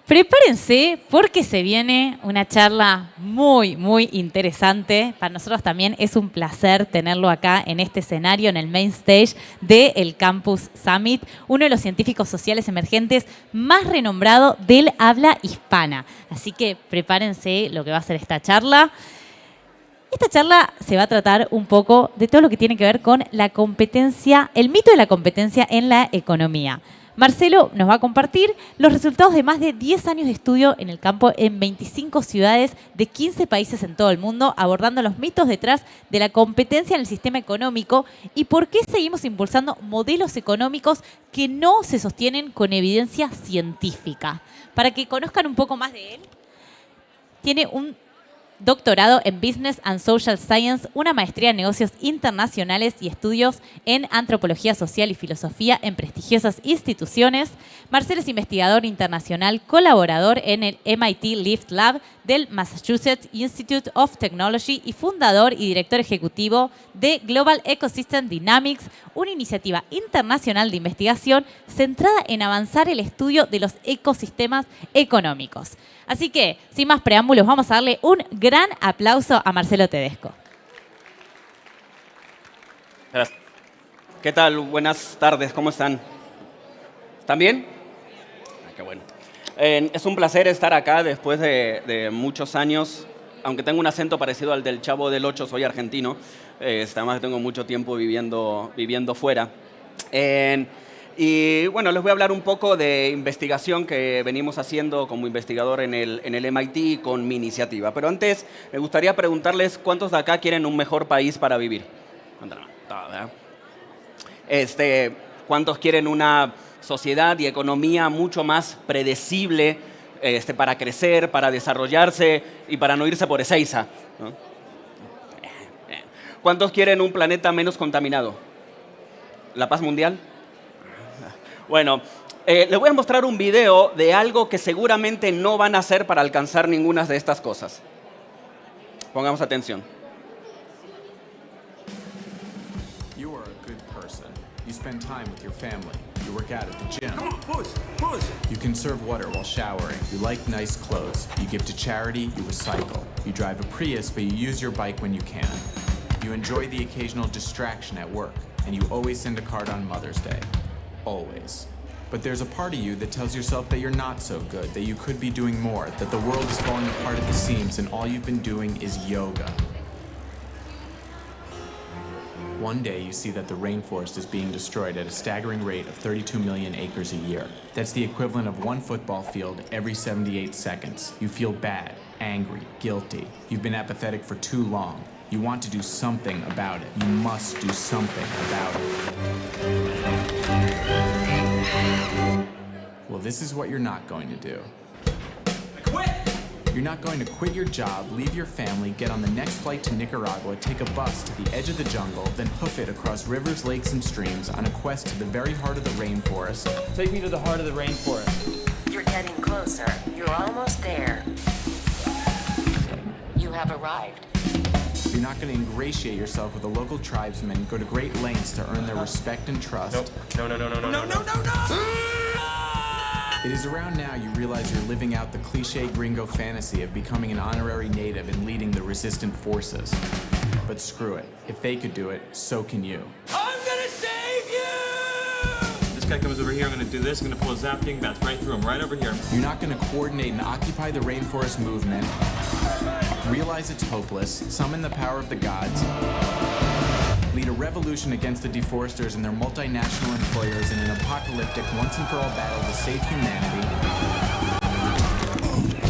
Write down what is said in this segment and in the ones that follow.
Prepárense porque se viene una charla muy interesante. Para nosotros también es un placer tenerlo acá en este escenario, en el main stage del Campus Summit, uno de los científicos sociales emergentes más renombrado del habla hispana. Así que prepárense lo que va a ser esta charla. Esta charla se va a tratar un poco de todo lo que tiene que ver con la competencia, el mito de la competencia en la economía. Marcelo nos va a compartir los resultados de más de 10 años de estudio en el campo en 25 ciudades de 15 países en todo el mundo, abordando los mitos detrás de la competencia en el sistema económico y por qué seguimos impulsando modelos económicos que no se sostienen con evidencia científica. Para que conozcan un poco más de él, tiene un doctorado en Business and Social Science, una maestría en negocios internacionales y estudios en antropología social y filosofía en prestigiosas instituciones. Marcelo es investigador internacional, colaborador en el MIT Lift Lab del Massachusetts Institute of Technology y fundador y director ejecutivo de Global Ecosystem Dynamics, una iniciativa internacional de investigación centrada en avanzar el estudio de los ecosistemas económicos. Así que, sin más preámbulos, vamos a darle un gran aplauso a Marcelo Tedesco. Gracias. ¿Qué tal? Buenas tardes, ¿cómo están? ¿Están bien? Qué bueno. Es un placer estar acá después de muchos años. Aunque tengo un acento parecido al del Chavo del Ocho, soy argentino. Además tengo mucho tiempo viviendo fuera. Y bueno, les voy a hablar un poco de investigación que venimos haciendo como investigador en el MIT con mi iniciativa. Pero antes me gustaría preguntarles cuántos de acá quieren un mejor país para vivir. ¿Cuántos quieren una sociedad y economía mucho más predecible para crecer, para desarrollarse y para no irse por Ezeiza, ¿no? ¿Cuántos quieren un planeta menos contaminado? ¿La paz mundial? Bueno, les voy a mostrar un video de algo que seguramente no van a hacer para alcanzar ninguna de estas cosas. Pongamos atención. You are a good person. You spend time with your family. You work out at the gym. Come on, push. You conserve water while showering. You like nice clothes. You give to charity. You recycle. You drive a Prius, but you use your bike when you can. You enjoy the occasional distraction at work. And you always send a card on Mother's Day. Always. But there's a part of you that tells yourself that you're not so good, that you could be doing more, that the world is falling apart at the seams and all you've been doing is yoga. One day you see that the rainforest is being destroyed at a staggering rate of 32 million acres a year. That's the equivalent of one football field every 78 seconds. You feel bad, angry, guilty. You've been apathetic for too long. You want to do something about it. You must do something about it. Well, this is what you're not going to do. Quit! You're not going to quit your job, leave your family, get on the next flight to Nicaragua, take a bus to the edge of the jungle, then hoof it across rivers, lakes, and streams on a quest to the very heart of the rainforest. Take me to the heart of the rainforest. You're getting closer. You're almost there. You have arrived. You're not going to ingratiate yourself with the local tribesmen, go to great lengths to earn their respect and trust. No. It is around now you realize you're living out the cliché gringo fantasy of becoming an honorary native and leading the resistant forces. But screw it. If they could do it, so can you. I'm gonna save you! This guy comes over here, I'm gonna do this, I'm gonna pull a Zapting bat right through him, right over here. You're not going to coordinate and occupy the rainforest movement, realize it's hopeless, summon the power of the gods, lead a revolution against the deforesters and their multinational employers in an apocalyptic, once-and-for-all battle to save humanity,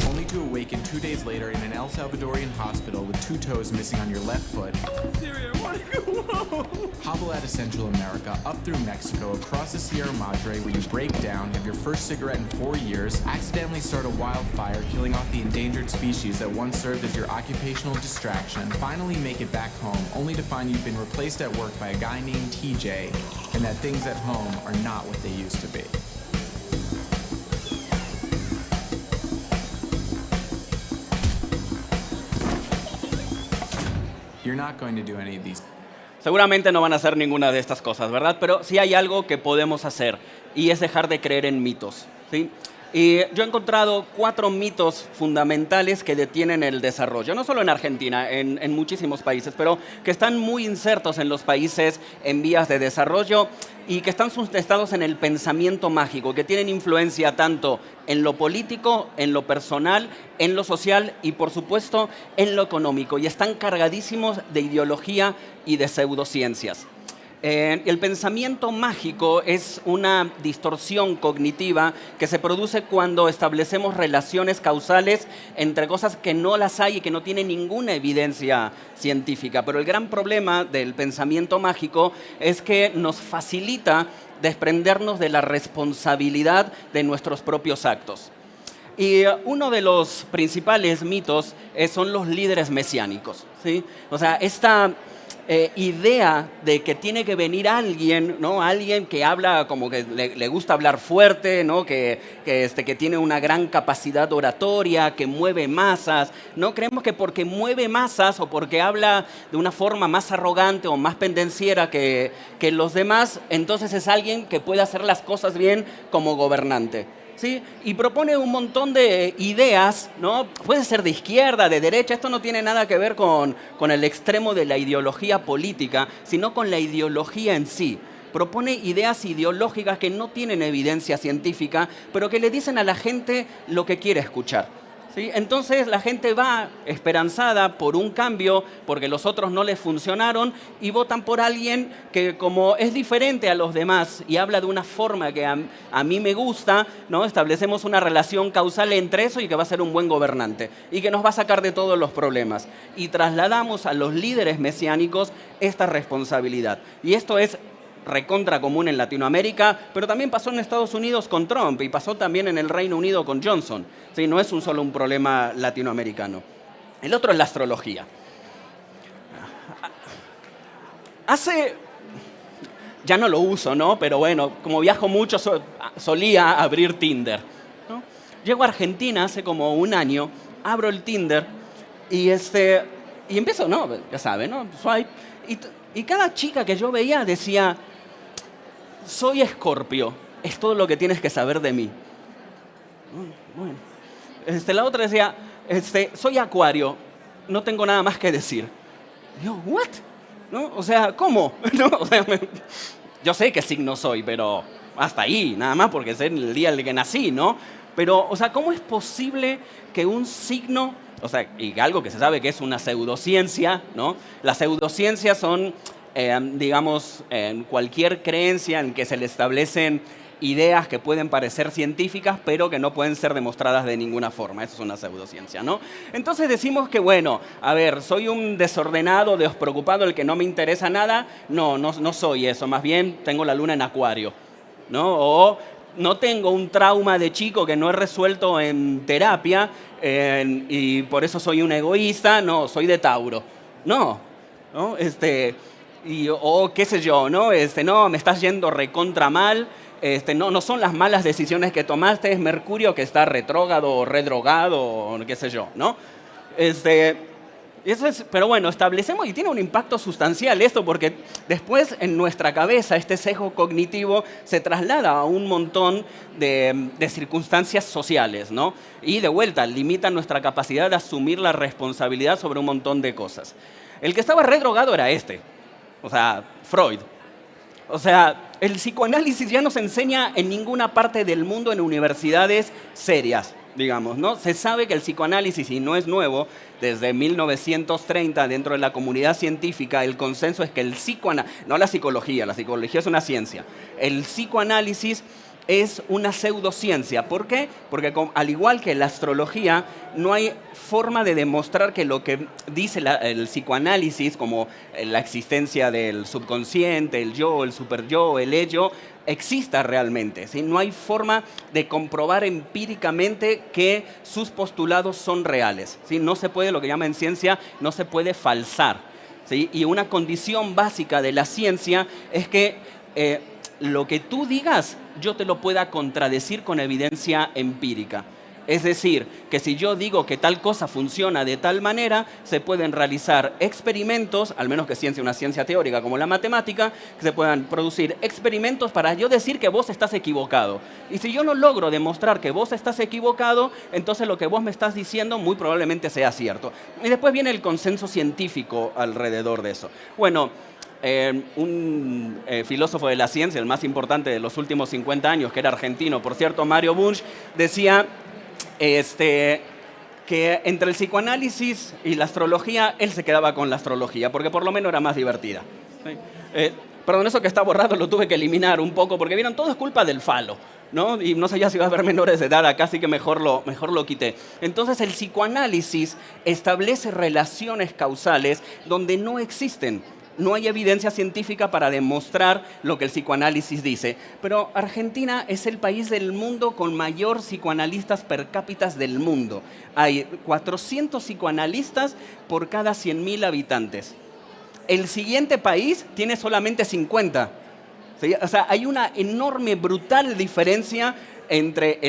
only to awaken 2 days later in an El Salvadorian hospital with 2 toes missing on your left foot. Siri, I wanna go home! Hobble out of Central America, up through Mexico, across the Sierra Madre, where you break down, have your first cigarette in 4 years, accidentally start a wildfire, killing off the endangered species that once served as your occupational distraction, finally make it back home, only to find you've been replaced at work by a guy named TJ, and that things at home are not what they used to be. You're not going to do any of these. Seguramente no van a hacer ninguna de estas cosas, ¿verdad? Pero sí hay algo que podemos hacer y es dejar de creer en mitos, ¿sí? Y yo he encontrado 4 mitos fundamentales que detienen el desarrollo, no solo en Argentina, en muchísimos países, pero que están muy insertos en los países en vías de desarrollo y que están sustentados en el pensamiento mágico, que tienen influencia tanto en lo político, en lo personal, en lo social y, por supuesto, en lo económico. Y están cargadísimos de ideología y de pseudociencias. El pensamiento mágico es una distorsión cognitiva que se produce cuando establecemos relaciones causales entre cosas que no las hay y que no tienen ninguna evidencia científica. Pero el gran problema del pensamiento mágico es que nos facilita desprendernos de la responsabilidad de nuestros propios actos. Y uno de los principales mitos son los líderes mesiánicos, ¿sí? O sea, esta idea de que tiene que venir alguien, ¿no? Alguien que habla como que le gusta hablar fuerte, ¿no? Que tiene una gran capacidad oratoria, que mueve masas. No creemos que porque mueve masas o porque habla de una forma más arrogante o más pendenciera que los demás, entonces es alguien que puede hacer las cosas bien como gobernante. ¿Sí? Y propone un montón de ideas, ¿no? Puede ser de izquierda, de derecha, esto no tiene nada que ver con el extremo de la ideología política, sino con la ideología en sí. Propone ideas ideológicas que no tienen evidencia científica, pero que le dicen a la gente lo que quiere escuchar. ¿Sí? Entonces la gente va esperanzada por un cambio, porque los otros no les funcionaron, y votan por alguien que, como es diferente a los demás y habla de una forma que a mí me gusta, ¿no? Establecemos una relación causal entre eso y que va a ser un buen gobernante y que nos va a sacar de todos los problemas. Y trasladamos a los líderes mesiánicos esta responsabilidad. Y esto es recontra común en Latinoamérica, pero también pasó en Estados Unidos con Trump y pasó también en el Reino Unido con Johnson. ¿Sí? No es solo un problema latinoamericano. El otro es la astrología. Ya no lo uso, ¿no? Pero bueno, como viajo mucho, solía abrir Tinder, ¿no? Llego a Argentina hace como un año, abro el Tinder y empiezo, ¿no? Ya saben, ¿no? Swipe. Y cada chica que yo veía decía: soy Escorpio, es todo lo que tienes que saber de mí. Bueno. La otra decía: soy Acuario, no tengo nada más que decir. Y yo, ¿what? ¿No? O sea, ¿cómo? ¿No? O sea, yo sé qué signo soy, pero hasta ahí, nada más porque es el día en el que nací, ¿no? Pero, o sea, ¿cómo es posible que un signo, o sea, y algo que se sabe que es una pseudociencia, ¿no? Las pseudociencias son, digamos, cualquier creencia en que se le establecen ideas que pueden parecer científicas, pero que no pueden ser demostradas de ninguna forma. Eso es una pseudociencia, ¿no? Entonces decimos que, bueno, a ver, soy un desordenado, despreocupado, el que no me interesa nada. No soy eso. Más bien tengo la luna en Acuario, ¿no? O no tengo un trauma de chico que no he resuelto en terapia y por eso soy un egoísta. No, soy de Tauro. No. O qué sé yo, ¿no? No, me estás yendo recontra mal. No son las malas decisiones que tomaste, es Mercurio que está retrógrado o redrogado o qué sé yo, ¿no? Eso es, pero bueno, establecemos y tiene un impacto sustancial esto porque después en nuestra cabeza este sesgo cognitivo se traslada a un montón de circunstancias sociales, ¿no? Y de vuelta limita nuestra capacidad de asumir la responsabilidad sobre un montón de cosas. El que estaba redrogado era o sea, Freud. O sea, el psicoanálisis ya no se enseña en ninguna parte del mundo en universidades serias, digamos, ¿no? Se sabe que el psicoanálisis, y no es nuevo, desde 1930 dentro de la comunidad científica, el consenso es que el psicoanálisis, no la psicología es una ciencia, el psicoanálisis es una pseudociencia. ¿Por qué? Porque al igual que la astrología, no hay forma de demostrar que lo que dice el psicoanálisis, como la existencia del subconsciente, el yo, el superyo, el ello, exista realmente, ¿sí? No hay forma de comprobar empíricamente que sus postulados son reales, ¿sí? No se puede, lo que llaman en ciencia, no se puede falsar, ¿sí? Y una condición básica de la ciencia es que lo que tú digas, yo te lo pueda contradecir con evidencia empírica. Es decir, que si yo digo que tal cosa funciona de tal manera, se pueden realizar experimentos, al menos que sea una ciencia teórica como la matemática, que se puedan producir experimentos para yo decir que vos estás equivocado. Y si yo no logro demostrar que vos estás equivocado, entonces lo que vos me estás diciendo muy probablemente sea cierto. Y después viene el consenso científico alrededor de eso. Bueno, un filósofo de la ciencia, el más importante de los últimos 50 años, que era argentino, por cierto, Mario Bunge, decía que entre el psicoanálisis y la astrología, él se quedaba con la astrología, porque por lo menos era más divertida. ¿Sí? Perdón, eso que está borrado lo tuve que eliminar un poco, porque vieron, todo es culpa del falo, ¿no? Y no sabía si iba a haber menores de edad acá, así que mejor lo quité. Entonces el psicoanálisis establece relaciones causales donde no existen. No hay evidencia científica para demostrar lo que el psicoanálisis dice. Pero Argentina es el país del mundo con mayor psicoanalistas per cápita del mundo. Hay 400 psicoanalistas por cada 100.000 habitantes. El siguiente país tiene solamente 50. ¿Sí? O sea, hay una enorme, brutal diferencia entre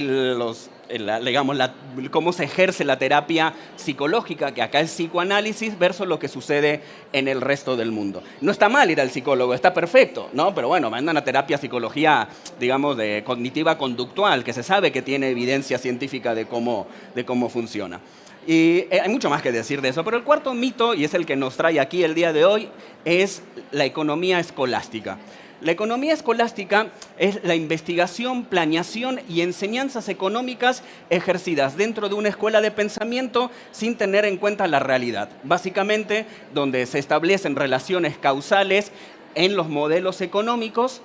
cómo se ejerce la terapia psicológica, que acá es psicoanálisis, versus lo que sucede en el resto del mundo. No está mal ir al psicólogo, está perfecto, ¿no? Pero bueno, mandan a terapia psicología, digamos, de cognitiva conductual, que se sabe que tiene evidencia científica de cómo funciona. Y hay mucho más que decir de eso, pero el cuarto mito, y es el que nos trae aquí el día de hoy, es la economía escolástica. La economía escolástica es la investigación, planeación y enseñanzas económicas ejercidas dentro de una escuela de pensamiento sin tener en cuenta la realidad. Básicamente, donde se establecen relaciones causales en los modelos económicos,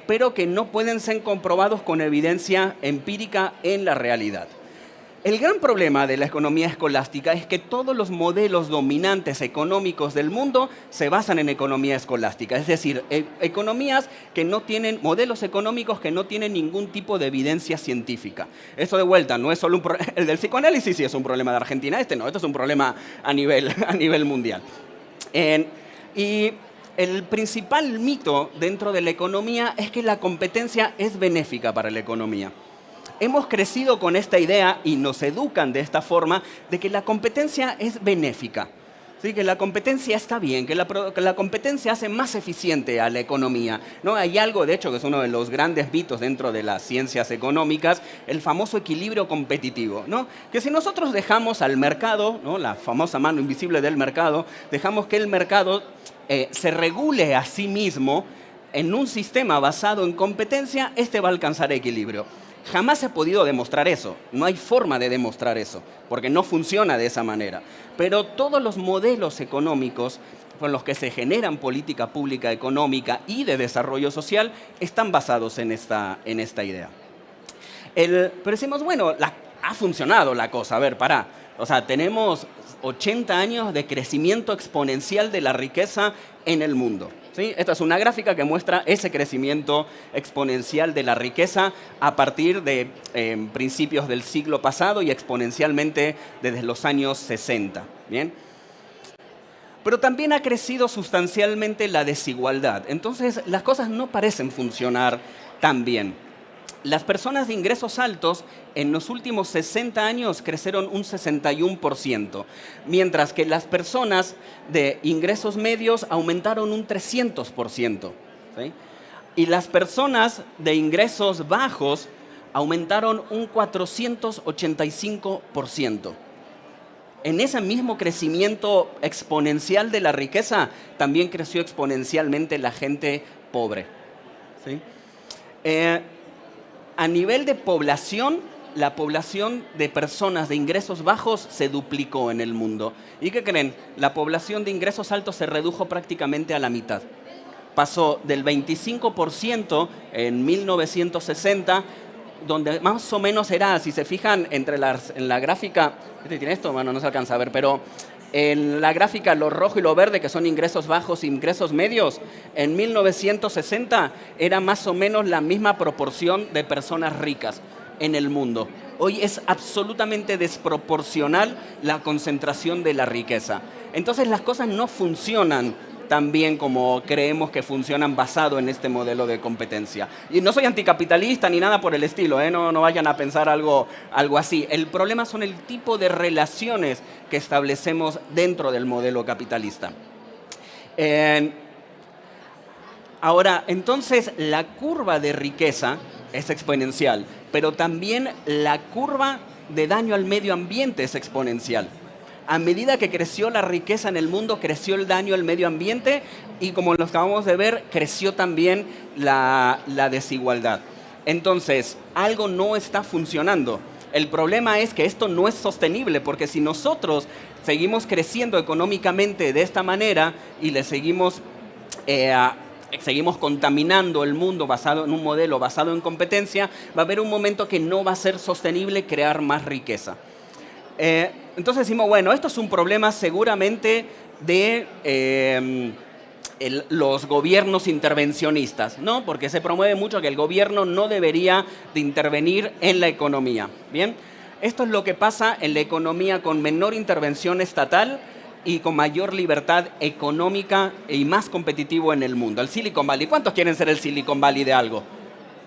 pero que no pueden ser comprobados con evidencia empírica en la realidad. El gran problema de la economía escolástica es que todos los modelos dominantes económicos del mundo se basan en economía escolástica, es decir, economías que no tienen, modelos económicos que no tienen ningún tipo de evidencia científica. Esto de vuelta no es solo el del psicoanálisis, sí es un problema de Argentina, este es un problema a nivel mundial. Y el principal mito dentro de la economía es que la competencia es benéfica para la economía. Hemos crecido con esta idea y nos educan de esta forma de que la competencia es benéfica. ¿Sí? Que la competencia está bien, que la competencia hace más eficiente a la economía, ¿no? Hay algo, de hecho, que es uno de los grandes mitos dentro de las ciencias económicas, el famoso equilibrio competitivo, ¿no? Que si nosotros dejamos al mercado, ¿no? La famosa mano invisible del mercado, dejamos que el mercado se regule a sí mismo en un sistema basado en competencia, este va a alcanzar equilibrio. Jamás se ha podido demostrar eso, no hay forma de demostrar eso, porque no funciona de esa manera. Pero todos los modelos económicos con los que se generan política pública económica y de desarrollo social están basados en esta idea. Pero decimos, bueno, ha funcionado la cosa, a ver, pará. O sea, tenemos 80 años de crecimiento exponencial de la riqueza en el mundo. ¿Sí? Esta es una gráfica que muestra ese crecimiento exponencial de la riqueza a partir de principios del siglo pasado y exponencialmente desde los años 60. ¿Bien? Pero también ha crecido sustancialmente la desigualdad. Entonces, las cosas no parecen funcionar tan bien. Las personas de ingresos altos en los últimos 60 años crecieron un 61%, mientras que las personas de ingresos medios aumentaron un 300%. ¿Sí? Y las personas de ingresos bajos aumentaron un 485%. En ese mismo crecimiento exponencial de la riqueza, también creció exponencialmente la gente pobre. ¿Sí? A nivel de población, la población de personas de ingresos bajos se duplicó en el mundo. ¿Y qué creen? La población de ingresos altos se redujo prácticamente a la mitad. Pasó del 25% en 1960, donde más o menos era, si se fijan, en la gráfica, ¿tiene esto? Bueno, no se alcanza a ver, pero en la gráfica lo rojo y lo verde, que son ingresos bajos e ingresos medios, en 1960 era más o menos la misma proporción de personas ricas en el mundo. Hoy es absolutamente desproporcional la concentración de la riqueza. Entonces las cosas no funcionan también como creemos que funcionan basado en este modelo de competencia. Y no soy anticapitalista ni nada por el estilo, no vayan a pensar algo así. El problema son el tipo de relaciones que establecemos dentro del modelo capitalista. Ahora, entonces, la curva de riqueza es exponencial, pero también la curva de daño al medio ambiente es exponencial. A medida que creció la riqueza en el mundo, creció el daño al medio ambiente y, como lo acabamos de ver, creció también la desigualdad. Entonces, algo no está funcionando. El problema es que esto no es sostenible, porque si nosotros seguimos creciendo económicamente de esta manera y le seguimos contaminando el mundo basado en un modelo basado en competencia, va a haber un momento que no va a ser sostenible crear más riqueza. Entonces decimos, bueno, esto es un problema seguramente de los gobiernos intervencionistas, ¿no? Porque se promueve mucho que el gobierno no debería de intervenir en la economía. Bien, esto es lo que pasa en la economía con menor intervención estatal y con mayor libertad económica y más competitivo en el mundo. El Silicon Valley. ¿Cuántos quieren ser el Silicon Valley de algo?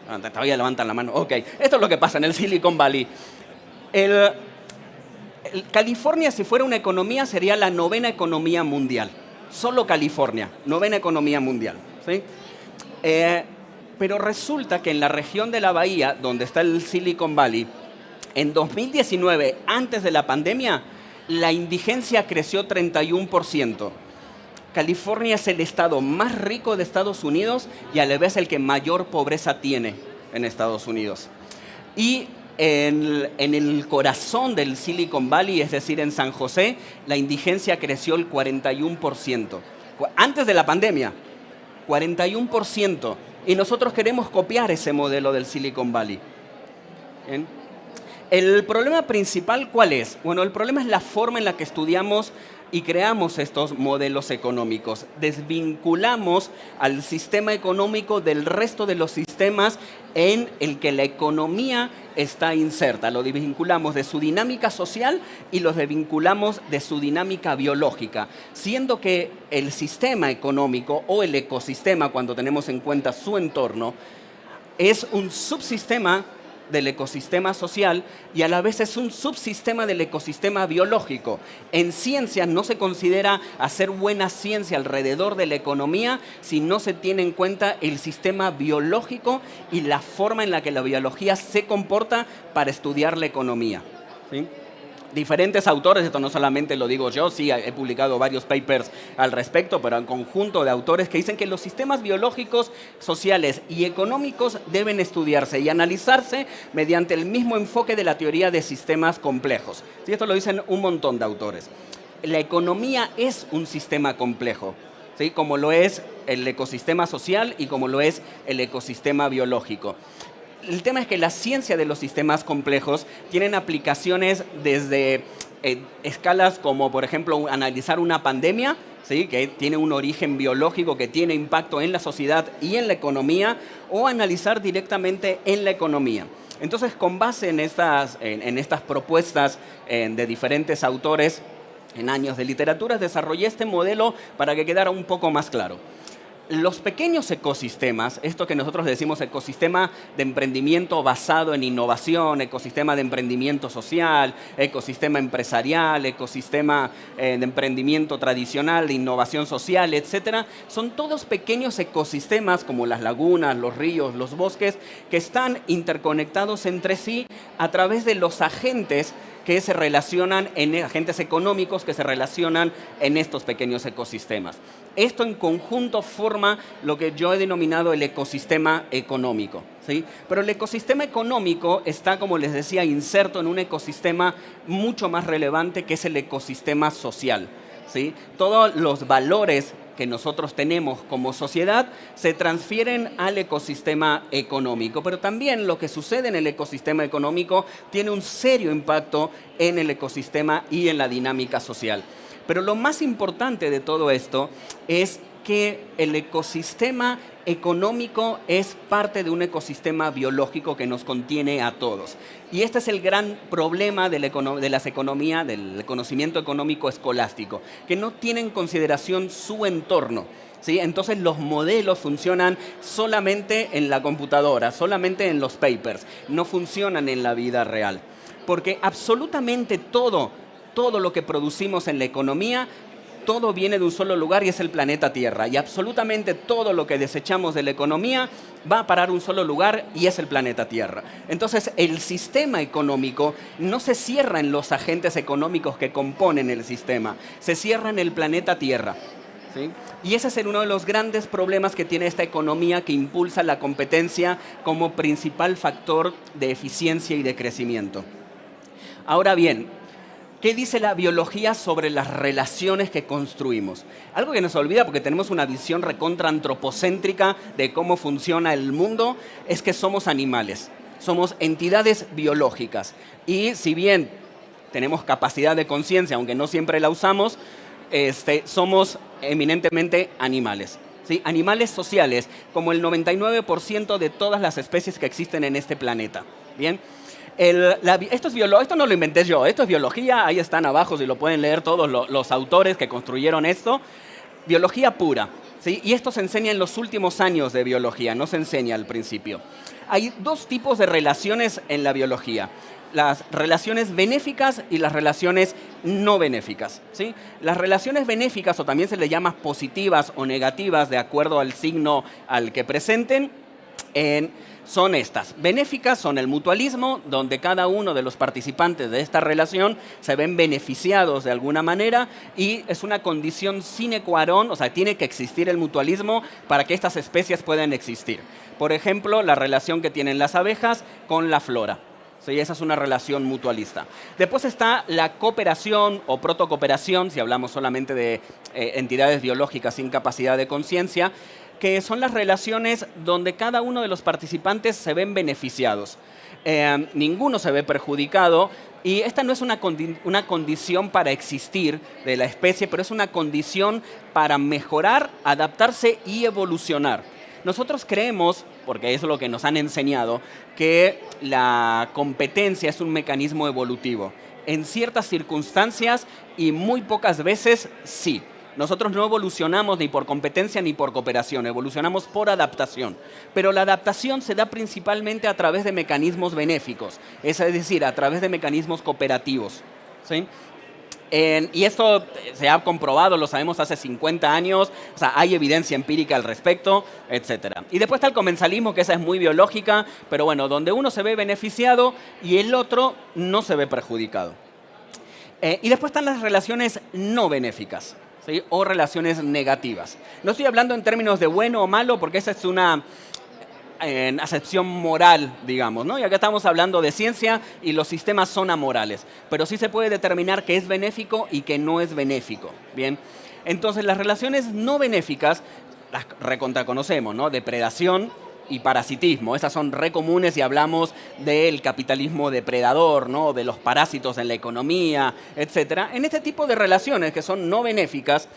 Todavía levantan la mano. Ok, esto es lo que pasa en el Silicon Valley. California, si fuera una economía, sería la 9ª economía mundial. Solo California, 9ª economía mundial. ¿Sí? Pero resulta que en la región de la Bahía, donde está el Silicon Valley, en 2019, antes de la pandemia, la indigencia creció 31%. California es el estado más rico de Estados Unidos y a la vez el que mayor pobreza tiene en Estados Unidos. Y en el corazón del Silicon Valley, es decir, en San José, la indigencia creció el 41%. Antes de la pandemia, 41%. Y nosotros queremos copiar ese modelo del Silicon Valley. ¿Bien? El problema principal, ¿cuál es? Bueno, el problema es la forma en la que estudiamos y creamos estos modelos económicos. Desvinculamos al sistema económico del resto de los sistemas en el que la economía está inserta. Lo desvinculamos de su dinámica social y los desvinculamos de su dinámica biológica, siendo que el sistema económico o el ecosistema, cuando tenemos en cuenta su entorno, es un subsistema del ecosistema social y a la vez es un subsistema del ecosistema biológico. En ciencias no se considera hacer buena ciencia alrededor de la economía si no se tiene en cuenta el sistema biológico y la forma en la que la biología se comporta para estudiar la economía. ¿Sí? Diferentes autores, esto no solamente lo digo yo, sí, he publicado varios papers al respecto, pero un conjunto de autores que dicen que los sistemas biológicos, sociales y económicos deben estudiarse y analizarse mediante el mismo enfoque de la teoría de sistemas complejos. Sí, esto lo dicen un montón de autores. La economía es un sistema complejo, ¿sí? Como lo es el ecosistema social y como lo es el ecosistema biológico. El tema es que la ciencia de los sistemas complejos tienen aplicaciones desde escalas como, por ejemplo, analizar una pandemia, ¿sí? Que tiene un origen biológico, que tiene impacto en la sociedad y en la economía, o analizar directamente en la economía. Entonces, con base en estas propuestas de diferentes autores en años de literatura, desarrollé este modelo para que quedara un poco más claro. Los pequeños ecosistemas, esto que nosotros decimos ecosistema de emprendimiento basado en innovación, ecosistema de emprendimiento social, ecosistema empresarial, ecosistema de emprendimiento tradicional, de innovación social, etcétera, son todos pequeños ecosistemas como las lagunas, los ríos, los bosques, que están interconectados entre sí a través de los agentes que se relacionan, agentes económicos que se relacionan en estos pequeños ecosistemas. Esto en conjunto forma lo que yo he denominado el ecosistema económico, ¿sí? Pero el ecosistema económico está, como les decía, inserto en un ecosistema mucho más relevante que es el ecosistema social, ¿sí? Todos los valores que nosotros tenemos como sociedad se transfieren al ecosistema económico, pero también lo que sucede en el ecosistema económico tiene un serio impacto en el ecosistema y en la dinámica social. Pero lo más importante de todo esto es que el ecosistema económico es parte de un ecosistema biológico que nos contiene a todos. Y este es el gran problema de las economías, del conocimiento económico escolástico, que no tiene en consideración su entorno. ¿Sí? Entonces los modelos funcionan solamente en la computadora, solamente en los papers, no funcionan en la vida real. Porque absolutamente todo lo que producimos en la economía, todo viene de un solo lugar y es el planeta Tierra. Y absolutamente todo lo que desechamos de la economía va a parar a un solo lugar y es el planeta Tierra. Entonces, el sistema económico no se cierra en los agentes económicos que componen el sistema, se cierra en el planeta Tierra. ¿Sí? Y ese es uno de los grandes problemas que tiene esta economía que impulsa la competencia como principal factor de eficiencia y de crecimiento. Ahora bien, ¿qué dice la biología sobre las relaciones que construimos? Algo que nos olvida porque tenemos una visión recontra antropocéntrica de cómo funciona el mundo es que somos animales, somos entidades biológicas. Y si bien tenemos capacidad de conciencia, aunque no siempre la usamos, somos eminentemente animales. ¿Sí? Animales sociales, como el 99% de todas las especies que existen en este planeta. ¿Bien? Esto no lo inventé yo, esto es biología, ahí están abajo, si lo pueden leer todos los autores que construyeron esto. Biología pura, ¿sí? Y esto se enseña en los últimos años de biología, no se enseña al principio. Hay dos tipos de relaciones en la biología: las relaciones benéficas y las relaciones no benéficas. ¿Sí? Las relaciones benéficas, o también se les llama positivas o negativas, de acuerdo al signo al que presenten, son estas. Benéficas son el mutualismo, donde cada uno de los participantes de esta relación se ven beneficiados de alguna manera y es una condición sine qua non, o sea, tiene que existir el mutualismo para que estas especies puedan existir. Por ejemplo, la relación que tienen las abejas con la flora. Sí, esa es una relación mutualista. Después está la cooperación o protocooperación, si hablamos solamente de entidades biológicas sin capacidad de conciencia, que son las relaciones donde cada uno de los participantes se ven beneficiados. Ninguno se ve perjudicado y esta no es una condición para existir de la especie, pero es una condición para mejorar, adaptarse y evolucionar. Nosotros creemos, porque es lo que nos han enseñado, que la competencia es un mecanismo evolutivo. En ciertas circunstancias y muy pocas veces sí. Nosotros no evolucionamos ni por competencia ni por cooperación, evolucionamos por adaptación. Pero la adaptación se da principalmente a través de mecanismos benéficos, es decir, a través de mecanismos cooperativos. ¿Sí? Y esto se ha comprobado, lo sabemos hace 50 años, o sea, hay evidencia empírica al respecto, etc. Y después está el comensalismo, que esa es muy biológica, pero bueno, donde uno se ve beneficiado y el otro no se ve perjudicado. Y después están las relaciones no benéficas, ¿sí? O relaciones negativas. No estoy hablando en términos de bueno o malo, porque esa es una acepción moral, digamos, ¿no? Y acá estamos hablando de ciencia y los sistemas son amorales, pero sí se puede determinar qué es benéfico y qué no es benéfico, ¿bien? Entonces, las relaciones no benéficas las recontraconocemos, ¿no? Depredación y parasitismo, esas son re comunes y hablamos del capitalismo depredador, ¿no? De los parásitos en la economía, etc. En este tipo de relaciones que son no benéficas,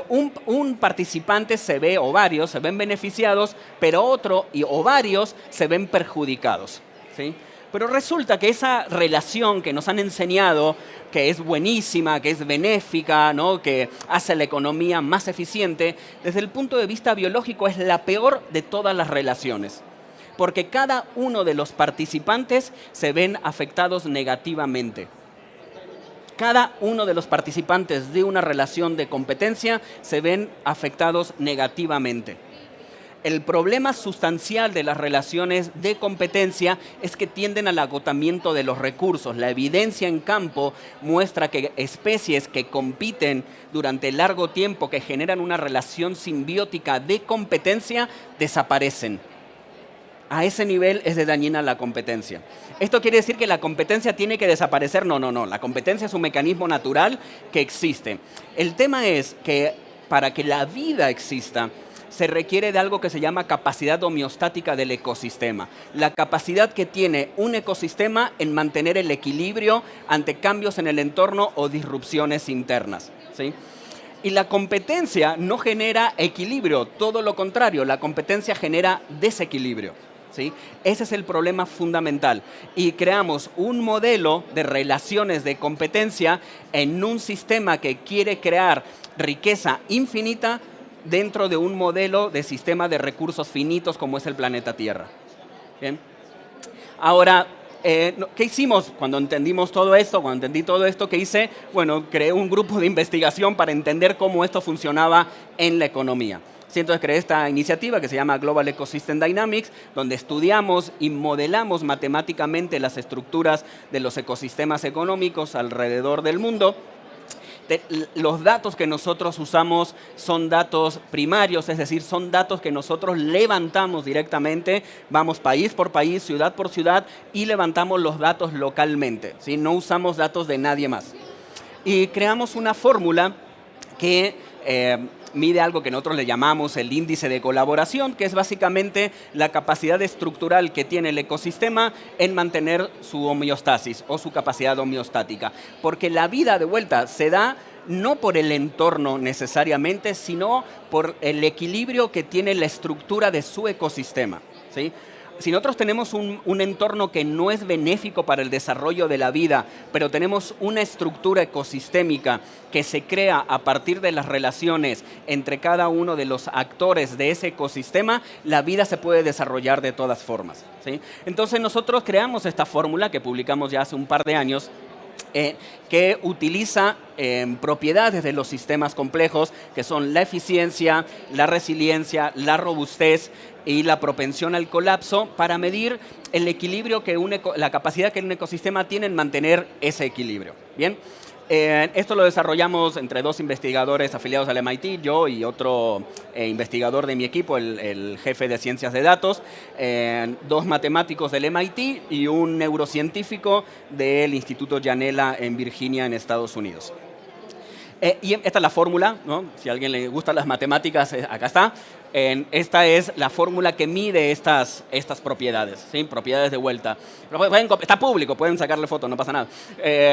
un participante se ve, o varios, se ven beneficiados, pero otro o varios se ven perjudicados. ¿Sí? Pero resulta que esa relación que nos han enseñado, que es buenísima, que es benéfica, ¿no? Que hace la economía más eficiente, desde el punto de vista biológico es la peor de todas las relaciones. Porque cada uno de los participantes se ven afectados negativamente. Cada uno de los participantes de una relación de competencia se ven afectados negativamente. El problema sustancial de las relaciones de competencia es que tienden al agotamiento de los recursos. La evidencia en campo muestra que especies que compiten durante largo tiempo, que generan una relación simbiótica de competencia, desaparecen. A ese nivel es de dañina la competencia. ¿Esto quiere decir que la competencia tiene que desaparecer? No, no, no. La competencia es un mecanismo natural que existe. El tema es que para que la vida exista, se requiere de algo que se llama capacidad homeostática del ecosistema. La capacidad que tiene un ecosistema en mantener el equilibrio ante cambios en el entorno o disrupciones internas. ¿Sí? Y la competencia no genera equilibrio, todo lo contrario, la competencia genera desequilibrio. ¿Sí? Ese es el problema fundamental. Y creamos un modelo de relaciones de competencia en un sistema que quiere crear riqueza infinita dentro de un modelo de sistema de recursos finitos como es el planeta Tierra. ¿Bien? Ahora, ¿qué hicimos cuando entendimos todo esto? Cuando entendí todo esto, ¿qué hice? Bueno, creé un grupo de investigación para entender cómo esto funcionaba en la economía. Entonces creé esta iniciativa que se llama Global Ecosystem Dynamics, donde estudiamos y modelamos matemáticamente las estructuras de los ecosistemas económicos alrededor del mundo. Los datos que nosotros usamos son datos primarios, es decir, son datos que nosotros levantamos directamente, vamos país por país, ciudad por ciudad, y levantamos los datos localmente, ¿sí? No usamos datos de nadie más. Y creamos una fórmula que mide algo que nosotros le llamamos el índice de colaboración, que es básicamente la capacidad estructural que tiene el ecosistema en mantener su homeostasis o su capacidad homeostática. Porque la vida de vuelta se da no por el entorno necesariamente, sino por el equilibrio que tiene la estructura de su ecosistema, ¿sí? Si nosotros tenemos un entorno que no es benéfico para el desarrollo de la vida, pero tenemos una estructura ecosistémica que se crea a partir de las relaciones entre cada uno de los actores de ese ecosistema, la vida se puede desarrollar de todas formas, ¿sí? Entonces nosotros creamos esta fórmula que publicamos ya hace un par de años, que utiliza propiedades de los sistemas complejos, que son la eficiencia, la resiliencia, la robustez y la propensión al colapso, para medir el equilibrio que la capacidad que un ecosistema tiene en mantener ese equilibrio. ¿Bien? Esto lo desarrollamos entre dos investigadores afiliados al MIT, yo y otro investigador de mi equipo, el jefe de ciencias de datos, dos matemáticos del MIT y un neurocientífico del Instituto Janela en Virginia, en Estados Unidos. Y esta es la fórmula, ¿no? Si a alguien le gustan las matemáticas, acá está. Esta es la fórmula que mide estas propiedades, ¿sí? Propiedades de vuelta. Está público, pueden sacarle foto, no pasa nada.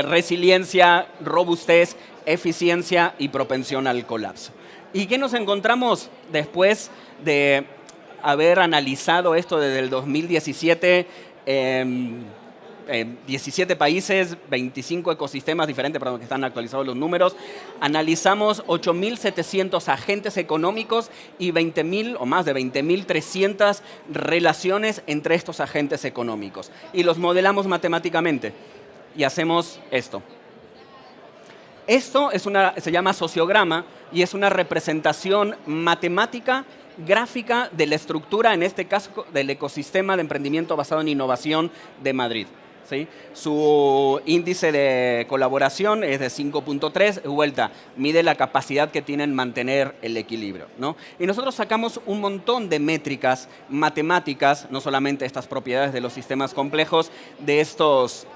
Resiliencia, robustez, eficiencia y propensión al colapso. ¿Y qué nos encontramos después de haber analizado esto desde el 2017? 17 países, 25 ecosistemas diferentes, perdón, que están actualizados los números. Analizamos 8.700 agentes económicos y 20.000 o más de 20.300 relaciones entre estos agentes económicos. Y los modelamos matemáticamente. Y hacemos esto. Esto se llama sociograma y es una representación matemática gráfica de la estructura, en este caso, del ecosistema de emprendimiento basado en innovación de Madrid. ¿Sí? Su índice de colaboración es de 5.3, de vuelta, mide la capacidad que tienen mantener el equilibrio, ¿no? Y nosotros sacamos un montón de métricas matemáticas, no solamente estas propiedades de los sistemas complejos, de estos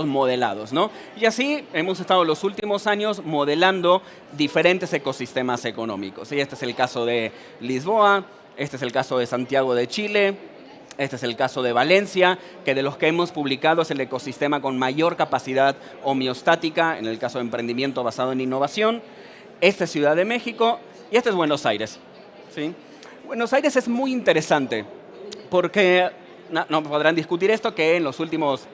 modelados, ¿no? Y así hemos estado los últimos años modelando diferentes ecosistemas económicos. ¿Sí? Este es el caso de Lisboa, este es el caso de Santiago de Chile, este es el caso de Valencia, que de los que hemos publicado es el ecosistema con mayor capacidad homeostática, en el caso de emprendimiento basado en innovación. Este es Ciudad de México y este es Buenos Aires, ¿sí? Buenos Aires es muy interesante porque, no podrán discutir esto, que en los últimos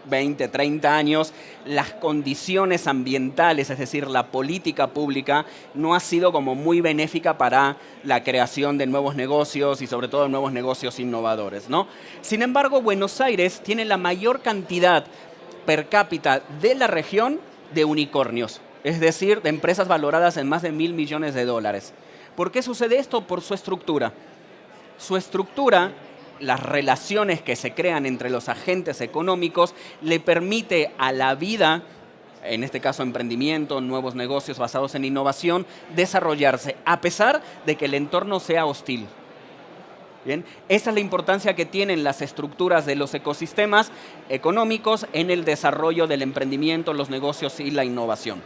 20, 30 años, las condiciones ambientales, es decir, la política pública, no ha sido como muy benéfica para la creación de nuevos negocios y sobre todo nuevos negocios innovadores, ¿no? Sin embargo, Buenos Aires tiene la mayor cantidad per cápita de la región de unicornios, es decir, de empresas valoradas en más de $1.000 millones. ¿Por qué sucede esto? Por su estructura. Su estructura, las relaciones que se crean entre los agentes económicos, le permite a la vida, en este caso emprendimiento, nuevos negocios basados en innovación, desarrollarse, a pesar de que el entorno sea hostil. ¿Bien? Esa es la importancia que tienen las estructuras de los ecosistemas económicos en el desarrollo del emprendimiento, los negocios y la innovación.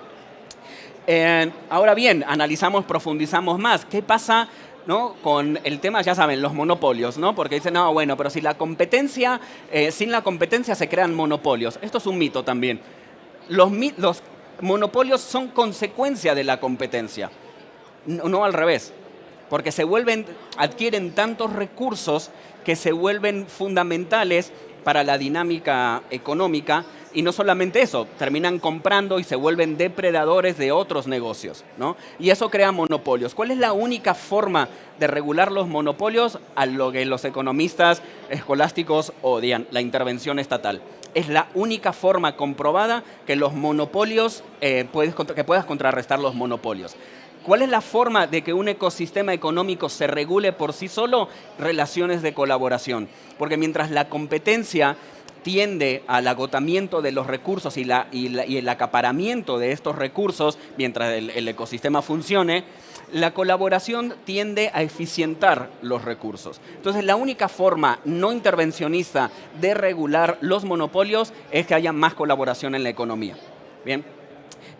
Ahora bien, analizamos, profundizamos más. ¿Qué pasa, ¿no?, con el tema, ya saben, los monopolios, ¿no? Porque dicen, no, bueno, pero si la competencia, sin la competencia se crean monopolios. Esto es un mito también. monopolios son consecuencia de la competencia, no al revés, porque adquieren tantos recursos que se vuelven fundamentales para la dinámica económica. Y no solamente eso, terminan comprando y se vuelven depredadores de otros negocios, ¿no? Y eso crea monopolios. ¿Cuál es la única forma de regular los monopolios? A lo que los economistas escolásticos odian, la intervención estatal. Es la única forma comprobada que los monopolios, que puedas contrarrestar los monopolios. ¿Cuál es la forma de que un ecosistema económico se regule por sí solo? Relaciones de colaboración. Porque mientras la competencia tiende al agotamiento de los recursos y el acaparamiento de estos recursos, mientras el ecosistema funcione, la colaboración tiende a eficientar los recursos. Entonces, la única forma no intervencionista de regular los monopolios es que haya más colaboración en la economía. ¿Bien?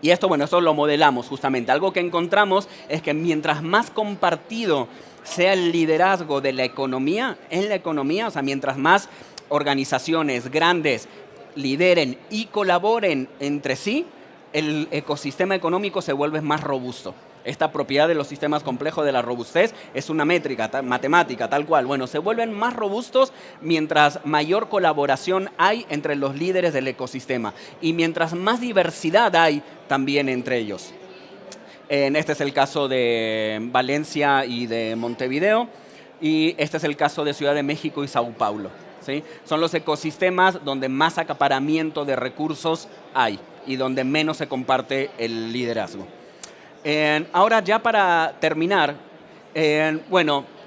Y esto lo modelamos justamente. Algo que encontramos es que mientras más compartido sea el liderazgo de la economía, o sea, mientras más organizaciones grandes lideren y colaboren entre sí, el ecosistema económico se vuelve más robusto. Esta propiedad de los sistemas complejos de la robustez es una métrica matemática, tal cual. Bueno, se vuelven más robustos mientras mayor colaboración hay entre los líderes del ecosistema y mientras más diversidad hay también entre ellos. Este es el caso de Valencia y de Montevideo, y este es el caso de Ciudad de México y Sao Paulo. ¿Sí? Son los ecosistemas donde más acaparamiento de recursos hay y donde menos se comparte el liderazgo. Ahora, ya para terminar,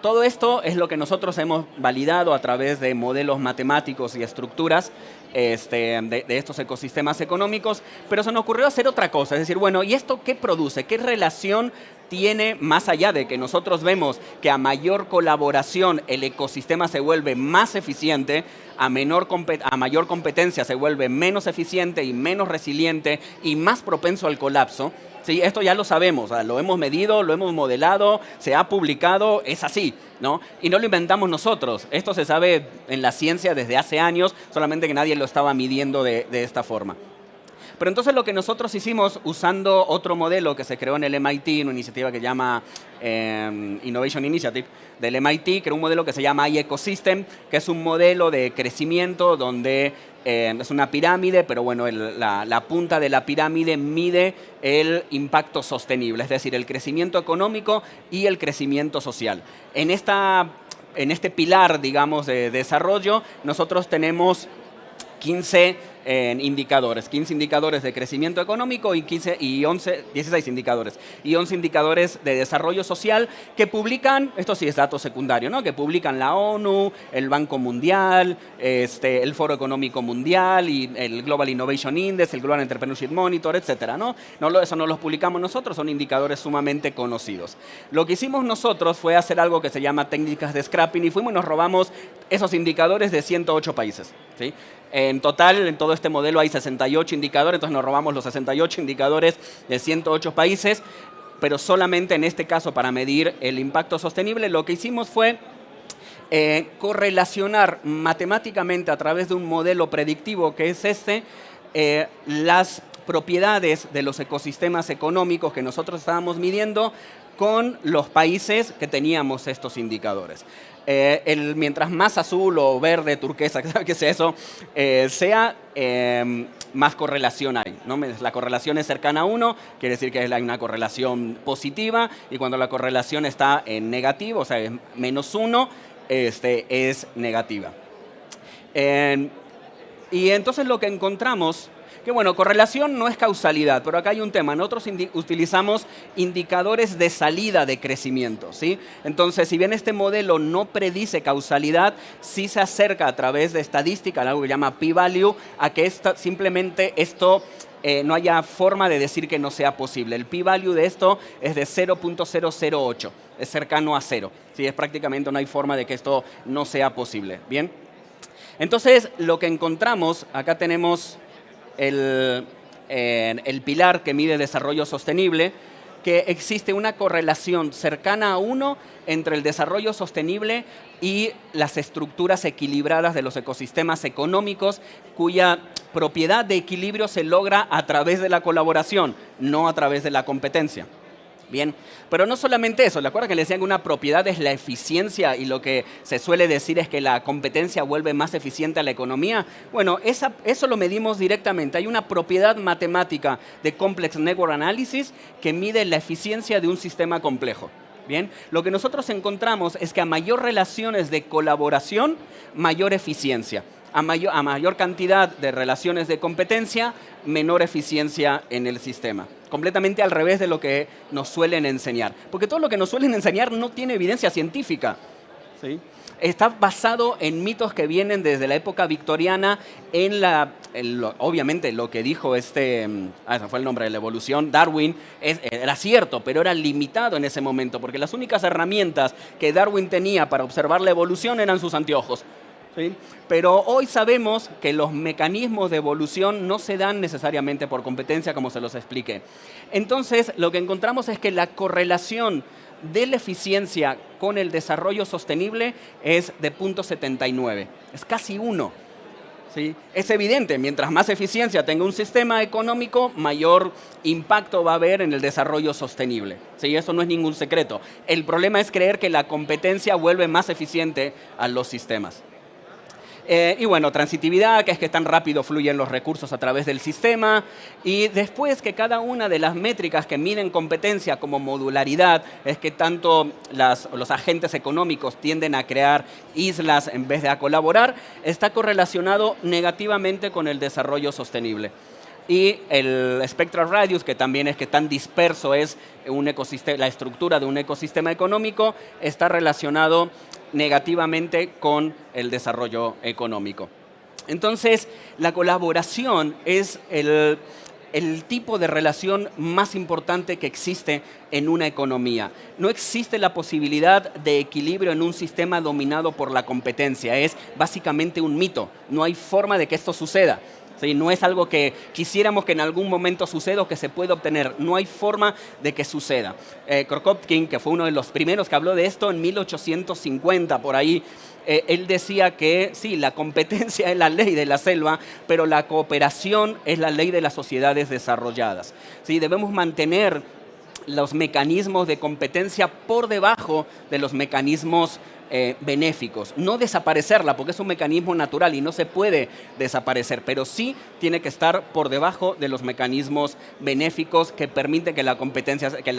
todo esto es lo que nosotros hemos validado a través de modelos matemáticos y estructuras de estos ecosistemas económicos, pero se nos ocurrió hacer otra cosa, es decir, ¿y esto qué produce? ¿Qué relación tiene, más allá de que nosotros vemos que a mayor colaboración el ecosistema se vuelve más eficiente, a mayor competencia se vuelve menos eficiente y menos resiliente y más propenso al colapso? Sí, esto ya lo sabemos, lo hemos medido, lo hemos modelado, se ha publicado, es así, ¿no? Y no lo inventamos nosotros, esto se sabe en la ciencia desde hace años, solamente que nadie lo estaba midiendo de esta forma. Pero entonces lo que nosotros hicimos, usando otro modelo que se creó en el MIT, una iniciativa que se llama Innovation Initiative del MIT, creó un modelo que se llama iEcosystem, que es un modelo de crecimiento donde es una pirámide, pero la punta de la pirámide mide el impacto sostenible, es decir, el crecimiento económico y el crecimiento social. En este pilar, digamos, de desarrollo, nosotros tenemos 15 indicadores, 15 indicadores de crecimiento económico y 16 indicadores y 11 indicadores de desarrollo social que publican, esto sí es dato secundario, ¿no? Que publican la ONU, el Banco Mundial, el Foro Económico Mundial y el Global Innovation Index, el Global Entrepreneurship Monitor, etcétera, ¿no? Eso no los publicamos nosotros, son indicadores sumamente conocidos. Lo que hicimos nosotros fue hacer algo que se llama técnicas de scrapping y fuimos y nos robamos esos indicadores de 108 países, ¿sí? En total, en todo este modelo hay 68 indicadores, entonces nos robamos los 68 indicadores de 108 países, pero solamente en este caso para medir el impacto sostenible lo que hicimos fue correlacionar matemáticamente a través de un modelo predictivo que es las propiedades de los ecosistemas económicos que nosotros estábamos midiendo con los países que teníamos estos indicadores. Mientras más azul o verde, turquesa, ¿qué es eso? Más correlación hay, ¿no? La correlación es cercana a 1, quiere decir que hay una correlación positiva, y cuando la correlación está en negativo, o sea, es -1, es negativa. Y entonces lo que encontramos, que correlación no es causalidad, pero acá hay un tema. Nosotros utilizamos indicadores de salida de crecimiento, ¿sí? Entonces, si bien este modelo no predice causalidad, sí se acerca a través de estadística, algo que se llama p-value, a que simplemente esto no haya forma de decir que no sea posible. El p-value de esto es de 0.008, es cercano a 0, ¿sí? Es prácticamente, no hay forma de que esto no sea posible, ¿bien? Entonces, lo que encontramos, acá tenemos el pilar que mide desarrollo sostenible, que existe una correlación cercana a 1 entre el desarrollo sostenible y las estructuras equilibradas de los ecosistemas económicos, cuya propiedad de equilibrio se logra a través de la colaboración, no a través de la competencia. Bien, pero no solamente eso, ¿le acuerdan que le decían que una propiedad es la eficiencia y lo que se suele decir es que la competencia vuelve más eficiente a la economía? Bueno, eso lo medimos directamente. Hay una propiedad matemática de Complex Network Analysis que mide la eficiencia de un sistema complejo. Bien, lo que nosotros encontramos es que a mayor relaciones de colaboración, mayor eficiencia. A mayor cantidad de relaciones de competencia, menor eficiencia en el sistema. Completamente al revés de lo que nos suelen enseñar. Porque todo lo que nos suelen enseñar no tiene evidencia científica, ¿sí? Está basado en mitos que vienen desde la época victoriana, obviamente lo que dijo ese fue el nombre de la evolución, Darwin, era cierto, pero era limitado en ese momento, porque las únicas herramientas que Darwin tenía para observar la evolución eran sus anteojos. ¿Sí? Pero hoy sabemos que los mecanismos de evolución no se dan necesariamente por competencia, como se los expliqué. Entonces, lo que encontramos es que la correlación de la eficiencia con el desarrollo sostenible es de 0.79. Es casi 1. ¿Sí? Es evidente, mientras más eficiencia tenga un sistema económico, mayor impacto va a haber en el desarrollo sostenible. ¿Sí? Eso no es ningún secreto. El problema es creer que la competencia vuelve más eficiente a los sistemas. Y bueno, transitividad, que es que tan rápido fluyen los recursos a través del sistema. Y después que cada una de las métricas que miden competencia como modularidad, es que tanto los agentes económicos tienden a crear islas en vez de a colaborar, está correlacionado negativamente con el desarrollo sostenible. Y el Spectral Radius, que también es que tan disperso es la estructura de un ecosistema económico, está relacionado negativamente con el desarrollo económico. Entonces, la colaboración es el tipo de relación más importante que existe en una economía. No existe la posibilidad de equilibrio en un sistema dominado por la competencia. Es básicamente un mito. No hay forma de que esto suceda. ¿Sí? No es algo que quisiéramos que en algún momento suceda o que se pueda obtener. No hay forma de que suceda. Kropotkin, que fue uno de los primeros que habló de esto en 1850, por ahí, él decía que sí, la competencia es la ley de la selva, pero la cooperación es la ley de las sociedades desarrolladas. ¿Sí? Debemos mantener los mecanismos de competencia por debajo de los mecanismos benéficos. No desaparecerla, porque es un mecanismo natural y no se puede desaparecer, pero sí tiene que estar por debajo de los mecanismos benéficos que permiten que la competencia, que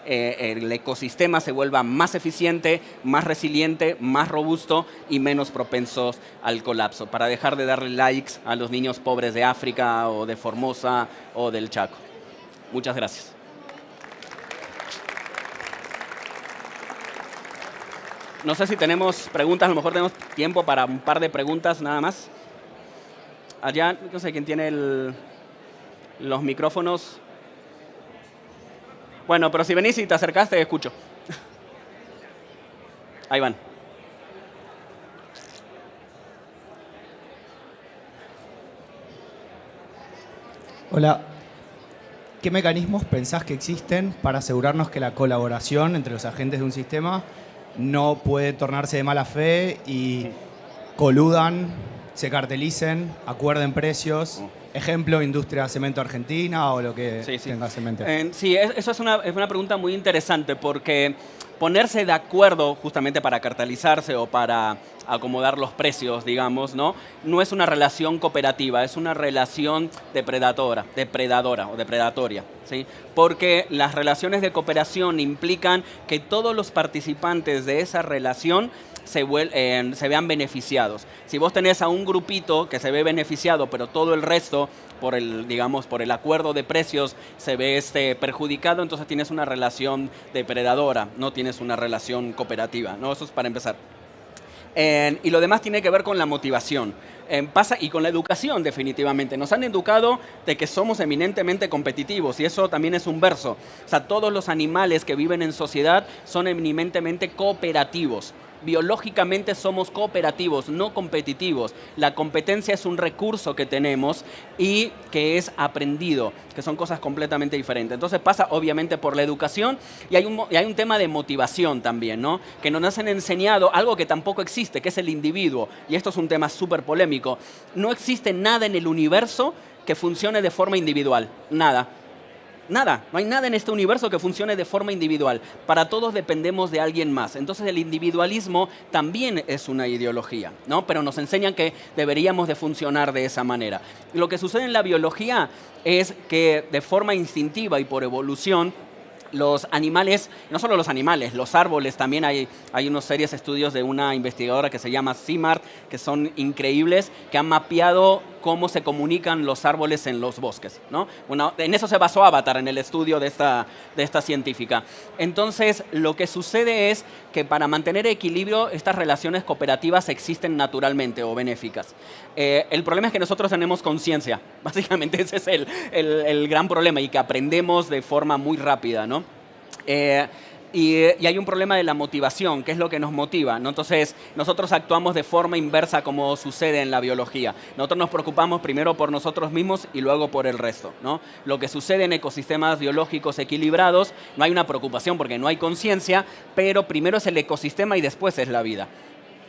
el ecosistema se vuelva más eficiente, más resiliente, más robusto y menos propensos al colapso, para dejar de darle likes a los niños pobres de África o de Formosa o del Chaco. Muchas gracias. No sé si tenemos preguntas, a lo mejor tenemos tiempo para un par de preguntas nada más. Allá, no sé quién tiene los micrófonos. Bueno, pero si venís y te acercás, te escucho. Ahí van. Hola. ¿Qué mecanismos pensás que existen para asegurarnos que la colaboración entre los agentes de un sistema no puede tornarse de mala fe y coludan, se cartelicen, acuerden precios? Ejemplo, industria cemento argentina o lo que tenga cemento. Sí, eso es una pregunta muy interesante, porque ponerse de acuerdo justamente para cartelizarse o para acomodar los precios, digamos, no es una relación cooperativa, es una relación depredadora o depredatoria, ¿sí? Porque las relaciones de cooperación implican que todos los participantes de esa relación se vean beneficiados. Si vos tenés a un grupito que se ve beneficiado, pero todo el resto, por el acuerdo de precios, se ve perjudicado, entonces tienes una relación depredadora, no tienes una relación cooperativa, ¿no? Eso es para empezar. Y lo demás tiene que ver con la motivación. Y con la educación, definitivamente. Nos han educado de que somos eminentemente competitivos, y eso también es un verso. O sea, todos los animales que viven en sociedad son eminentemente cooperativos. biológicamente somos cooperativos, no competitivos. La competencia es un recurso que tenemos y que es aprendido, que son cosas completamente diferentes. Entonces pasa obviamente por la educación y hay un tema de motivación también, ¿no? Que nos han enseñado algo que tampoco existe, que es el individuo. Y esto es un tema súper polémico. No existe nada en el universo que funcione de forma individual. Nada. Nada, no hay nada en este universo que funcione de forma individual. Para todos dependemos de alguien más. Entonces el individualismo también es una ideología, ¿no? Pero nos enseñan que deberíamos de funcionar de esa manera. Lo que sucede en la biología es que de forma instintiva y por evolución, los animales, no solo los animales, los árboles también hay unos serios estudios de una investigadora que se llama Simard, que son increíbles, que han mapeado cómo se comunican los árboles en los bosques, ¿no? Bueno, en eso se basó Avatar, en el estudio de esta científica. Entonces, lo que sucede es que para mantener equilibrio, estas relaciones cooperativas existen naturalmente o benéficas. El problema es que nosotros tenemos conciencia, básicamente ese es el gran problema, y que aprendemos de forma muy rápida, ¿no? Y hay un problema de la motivación, que es lo que nos motiva, ¿no? Entonces, nosotros actuamos de forma inversa como sucede en la biología. Nosotros nos preocupamos primero por nosotros mismos y luego por el resto, ¿no? Lo que sucede en ecosistemas biológicos equilibrados, no hay una preocupación porque no hay conciencia, pero primero es el ecosistema y después es la vida,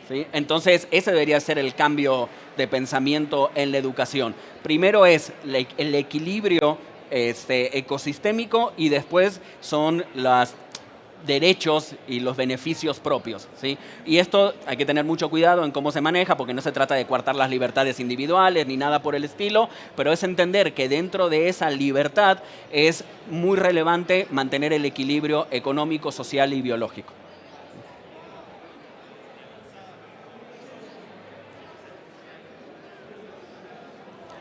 ¿sí? Entonces, ese debería ser el cambio de pensamiento en la educación. Primero es el equilibrio ecosistémico y después son los derechos y los beneficios propios, ¿sí? Y esto hay que tener mucho cuidado en cómo se maneja, porque no se trata de coartar las libertades individuales ni nada por el estilo, pero es entender que dentro de esa libertad es muy relevante mantener el equilibrio económico, social y biológico.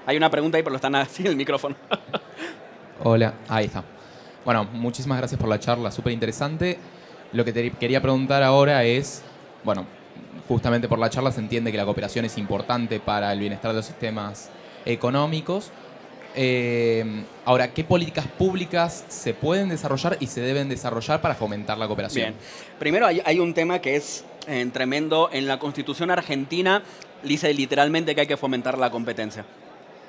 Hay una pregunta ahí, pero lo están así en el micrófono. Hola, ahí está. Bueno, muchísimas gracias por la charla, súper interesante. Lo que te quería preguntar ahora es, bueno, justamente por la charla se entiende que la cooperación es importante para el bienestar de los sistemas económicos. Ahora, ¿qué políticas públicas se pueden desarrollar y se deben desarrollar para fomentar la cooperación? Bien, primero hay un tema que es tremendo. En la Constitución argentina dice literalmente que hay que fomentar la competencia,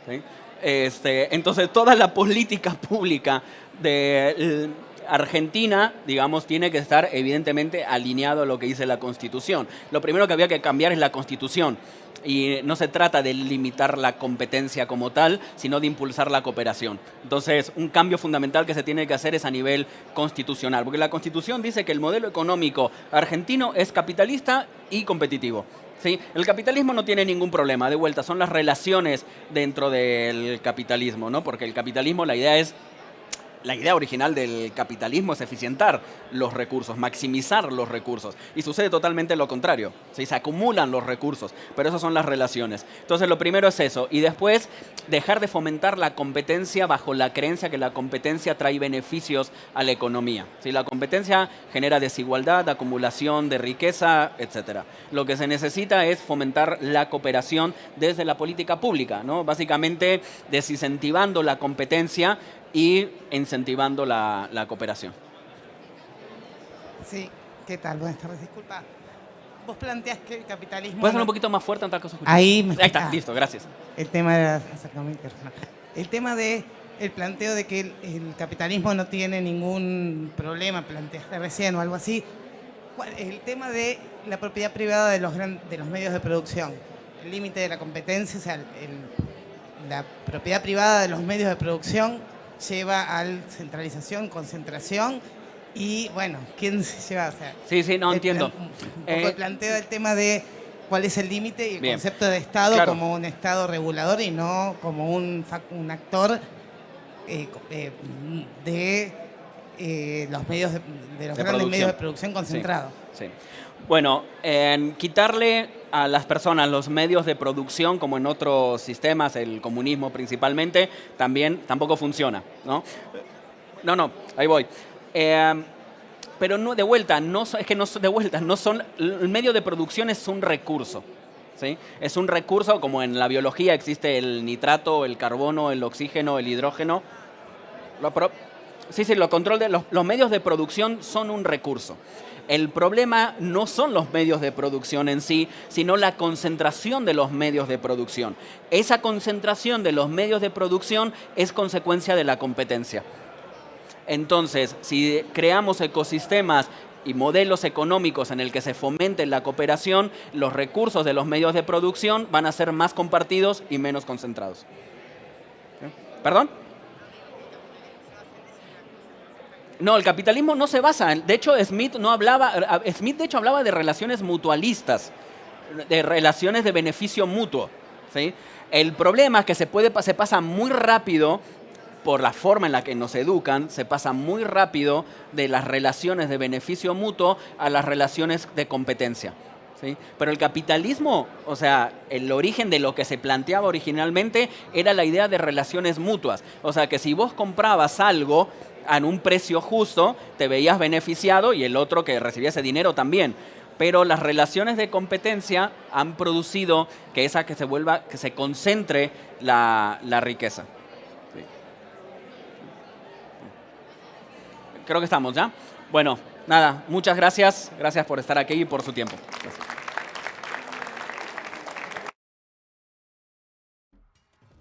¿sí? Entonces, toda la política pública de Argentina, digamos, tiene que estar evidentemente alineado a lo que dice la Constitución. Lo primero que había que cambiar es la Constitución. Y no se trata de limitar la competencia como tal, sino de impulsar la cooperación. Entonces, un cambio fundamental que se tiene que hacer es a nivel constitucional, porque la Constitución dice que el modelo económico argentino es capitalista y competitivo, ¿sí? El capitalismo no tiene ningún problema, de vuelta, son las relaciones dentro del capitalismo, ¿no? Porque el capitalismo, la idea original del capitalismo es eficientar los recursos, maximizar los recursos. Y sucede totalmente lo contrario, ¿sí? Se acumulan los recursos, pero esas son las relaciones. Entonces, lo primero es eso. Y después, dejar de fomentar la competencia bajo la creencia que la competencia trae beneficios a la economía, ¿sí? La competencia genera desigualdad, acumulación de riqueza, etc. Lo que se necesita es fomentar la cooperación desde la política pública, ¿no? Básicamente, desincentivando la competencia y incentivando la cooperación. Sí, ¿qué tal? Buenas tardes, disculpa. Vos planteás que el capitalismo... ¿Puedes hablar un poquito más fuerte? Ahí está, listo, gracias. El tema de el tema de el planteo de que el capitalismo no tiene ningún problema, planteaste recién o algo así. El tema de la propiedad privada de los medios de producción, el límite de la competencia, o sea, la propiedad privada de los medios de producción lleva a centralización, concentración y, bueno, ¿quién se lleva? O sea, sí, no entiendo. Un poco el planteo del tema de cuál es el límite y el Bien. concepto de Estado, Claro, como un Estado regulador y no como un actor de los medios de los grandes medios de producción concentrados. Sí. Bueno, quitarle a las personas los medios de producción, como en otros sistemas, el comunismo principalmente, tampoco funciona, ¿no? No, ahí voy. Pero no, de vuelta, el medio de producción es un recurso, ¿sí? Es un recurso, como en la biología existe el nitrato, el carbono, el oxígeno, el hidrógeno. Sí, los medios de producción son un recurso. El problema no son los medios de producción en sí, sino la concentración de los medios de producción. Esa concentración de los medios de producción es consecuencia de la competencia. Entonces, si creamos ecosistemas y modelos económicos en el que se fomente la cooperación, los recursos de los medios de producción van a ser más compartidos y menos concentrados. ¿Perdón? No, el capitalismo no se basa. De hecho, Smith de hecho hablaba de relaciones mutualistas, de relaciones de beneficio mutuo, ¿sí? El problema es que se pasa muy rápido, por la forma en la que nos educan, se pasa muy rápido de las relaciones de beneficio mutuo a las relaciones de competencia, ¿sí? Pero el capitalismo, o sea, el origen de lo que se planteaba originalmente era la idea de relaciones mutuas. O sea, que si vos comprabas algo a un precio justo, te veías beneficiado y el otro que recibía ese dinero también. Pero las relaciones de competencia han producido que se concentre la riqueza. Sí. Creo que estamos, ¿ya? Bueno, nada, muchas gracias. Gracias por estar aquí y por su tiempo. Gracias.